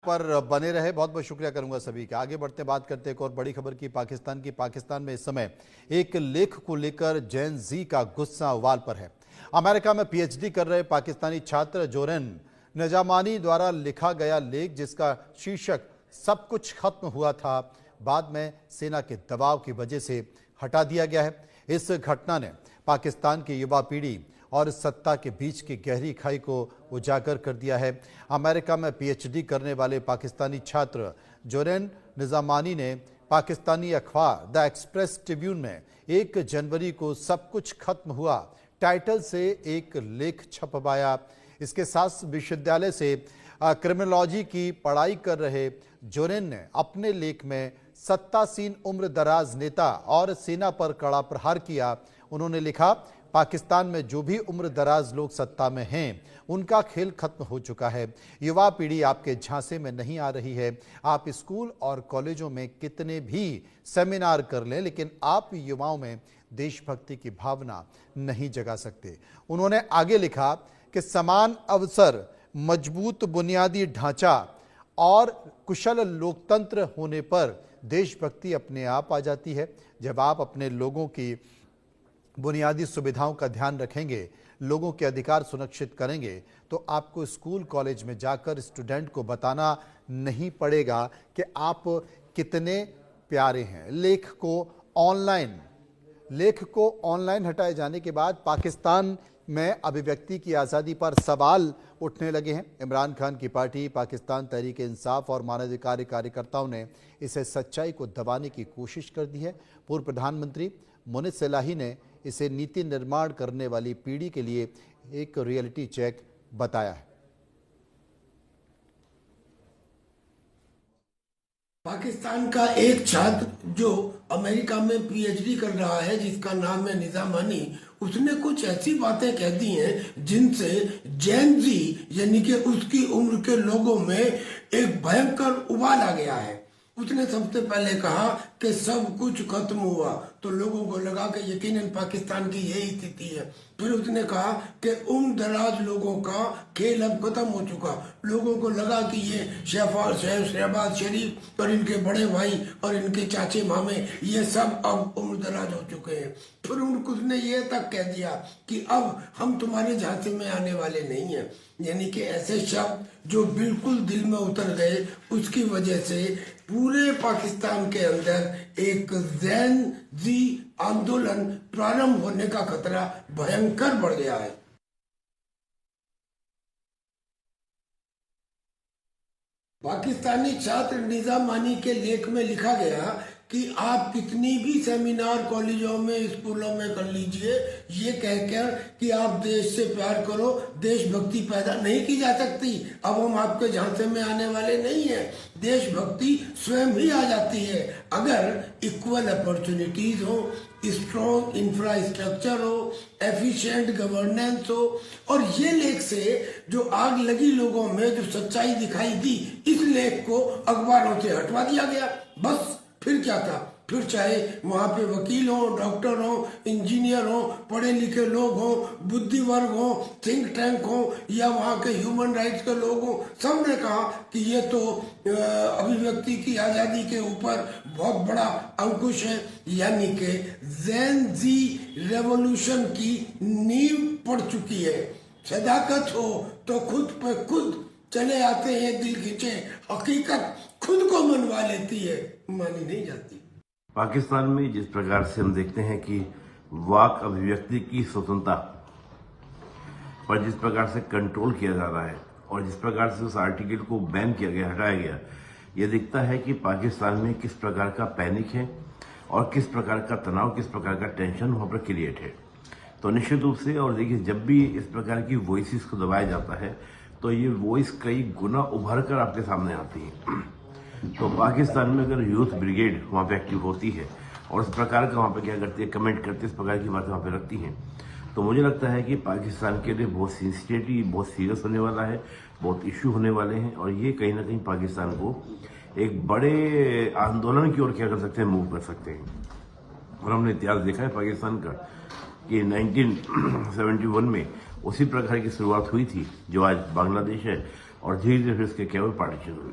पर बने रहे। बहुत बहुत शुक्रिया करूंगा सभी का। आगे बढ़ते बात करते एक और बड़ी खबर की पाकिस्तान में इस समय एक लेख को लेकर जेन जी का गुस्सा उबाल पर है। अमेरिका में पीएचडी कर रहे पाकिस्तानी छात्र जोरेन निजामानी द्वारा लिखा गया लेख, जिसका शीर्षक सब कुछ खत्म हुआ था, बाद में सेना के दबाव की वजह से हटा दिया गया है। इस घटना ने पाकिस्तान की युवा पीढ़ी और सत्ता के बीच की गहरी खाई को उजागर कर दिया है। अमेरिका में पीएचडी करने वाले पाकिस्तानी छात्र जोरेन निजामानी ने पाकिस्तानी अखबार द एक्सप्रेस ट्रिब्यून में 1 जनवरी को सब कुछ खत्म हुआ टाइटल से एक लेख छपवाया। इसके साथ विश्वविद्यालय से क्रिमिनोलॉजी की पढ़ाई कर रहे जोरेन ने अपने लेख में सत्तासीन उम्र दराज नेता और सेना पर कड़ा प्रहार किया। उन्होंने लिखा, पाकिस्तान में जो भी उम्र दराज लोग सत्ता में हैं, उनका खेल खत्म हो चुका है। युवा पीढ़ी आपके झांसे में नहीं आ रही है। आप स्कूल और कॉलेजों में कितने भी सेमिनार कर लें, लेकिन आप युवाओं में देशभक्ति की भावना नहीं जगा सकते। उन्होंने आगे लिखा कि समान अवसर, मजबूत बुनियादी ढांचा और कुशल लोकतंत्र होने पर देशभक्ति अपने आप आ जाती है। जब आप अपने लोगों की बुनियादी सुविधाओं का ध्यान रखेंगे, लोगों के अधिकार सुनिश्चित करेंगे, तो आपको स्कूल कॉलेज में जाकर स्टूडेंट को बताना नहीं पड़ेगा कि आप कितने प्यारे हैं। लेख को ऑनलाइन हटाए जाने के बाद पाकिस्तान में अभिव्यक्ति की आज़ादी पर सवाल उठने लगे हैं। इमरान खान की पार्टी पाकिस्तान तहरीक इंसाफ और मानवाधिकार कार्यकर्ताओं ने इसे सच्चाई को दबाने की कोशिश कर दी है। पूर्व प्रधानमंत्री मुनीर सलाही ने इसे नीति निर्माण करने वाली पीढ़ी के लिए एक रियलिटी चेक बताया है। पाकिस्तान का एक छात्र जो अमेरिका में पीएचडी कर रहा है, जिसका नाम है निजामानी, उसने कुछ ऐसी बातें कह दी हैं जिनसे जेन जी यानी कि उसकी उम्र के लोगों में एक भयंकर उबाल आ गया है। उसने सबसे पहले कहा कि सब कुछ खत्म हुआ, तो लोगों को लगा कि यकीनन पाकिस्तान की यही स्थिति है। फिर उसने कहा कि उम्र दराज लोगों का खेल अब खत्म हो चुका। लोगों को लगा कि ये शहबाज शरीफ और इनके बड़े भाई और इनके चाचे मामे ये सब अब उम्र दराज हो चुके हैं। फिर उसने ये तक कह दिया कि अब हम तुम्हारे झांसे में आने वाले नहीं हैं। यानी कि ऐसे शब्द जो बिल्कुल दिल में उतर गए, उसकी वजह से पूरे पाकिस्तान के अंदर एक जेन जी आंदोलन प्रारंभ होने का खतरा भयंकर बढ़ गया है। पाकिस्तानी छात्र निजामानी के लेख में लिखा गया कि आप कितनी भी सेमिनार कॉलेजों में स्कूलों में कर लीजिए, ये कहकर कि आप देश से प्यार करो, देशभक्ति पैदा नहीं की जा सकती। अब हम आपके झांसे में आने वाले नहीं हैं। देशभक्ति स्वयं ही आ जाती है अगर इक्वल अपॉर्चुनिटीज हो, स्ट्रॉन्ग इंफ्रास्ट्रक्चर हो, एफिशिएंट गवर्नेंस हो। और ये लेख से जो आग लगी लोगों में, जो सच्चाई दिखाई दी, इस लेख को अखबारों से हटवा दिया गया। बस फिर क्या था? फिर चाहे वहां पे वकील हो, डॉक्टर हो, इंजीनियर हो, पढ़े लिखे लोग हो, बुद्धि वर्ग हो, थिंक टैंक हो, या वहां के ह्यूमन राइट्स के लोग हो, सब ने कहा कि ये तो अभिव्यक्ति की आजादी के ऊपर बहुत बड़ा अंकुश है। यानी कि जेन जी रेवोल्यूशन की नींव पड़ चुकी है। सदाकत हो तो खुद पे खुद चले आते हैं दिल खींचे, हकीकत खुद को मनवा लेती है, मानी नहीं जाती। पाकिस्तान में जिस प्रकार से हम देखते हैं कि वाक अभिव्यक्ति की स्वतंत्रता पर जिस प्रकार से कंट्रोल किया जा रहा है और जिस प्रकार से उस आर्टिकल को बैन किया गया, हटाया गया, यह दिखता है कि पाकिस्तान में किस प्रकार का पैनिक है और किस प्रकार का तनाव, किस प्रकार का टेंशन वहां पर क्रिएट है। तो निश्चित रूप से, और देखिए, जब भी इस प्रकार की वॉइसेस को दबाया जाता है तो ये वॉइस कई गुना उभर कर आपके सामने आती है। तो पाकिस्तान में अगर यूथ ब्रिगेड वहाँ पे एक्टिव होती है और इस प्रकार का वहाँ पे क्या करती है, कमेंट करती है, इस प्रकार की बातें वहाँ पे रखती हैं, तो मुझे लगता है कि पाकिस्तान के लिए बहुत सेंसिटिव, बहुत सीरियस होने वाला है, बहुत इश्यू होने वाले हैं। और ये कहीं ना कहीं पाकिस्तान को एक बड़े आंदोलन की ओर क्या कर सकते हैं, मूव कर सकते हैं। और हमने इतिहास देखा है पाकिस्तान का कि 1971 में उसी प्रकार की शुरुआत हुई थी जो आज बांग्लादेश है, और धीरे धीरे फिर इसके क्या हुए, पार्टीशन हुए।